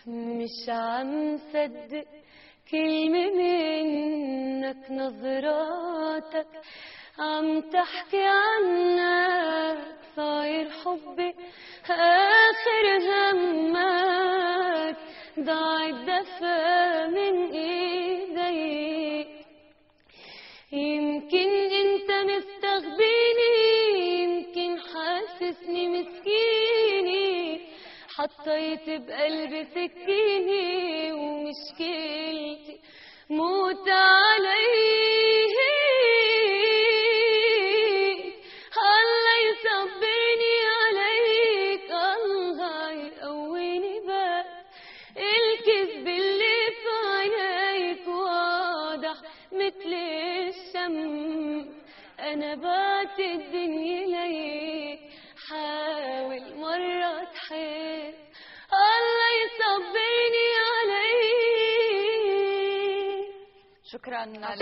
مش عم صدق كلمة منك، نظراتك عم تحكي عنك، صاير حبي آخر همك، ضاع الدفا من ايديك. يمكن انت مستغبيني، يمكن حاسسني مسكيني، حطيت بقلبي سكيني ومشكلتي موت عليك. الله يصبرني عليك، الله يقويني بس، الكذب اللي في عينيك واضح مثل الشمس. انا بعت الدنيا ليك، حاول مرة تحب، الله يصبرني عليك. شكرا لك.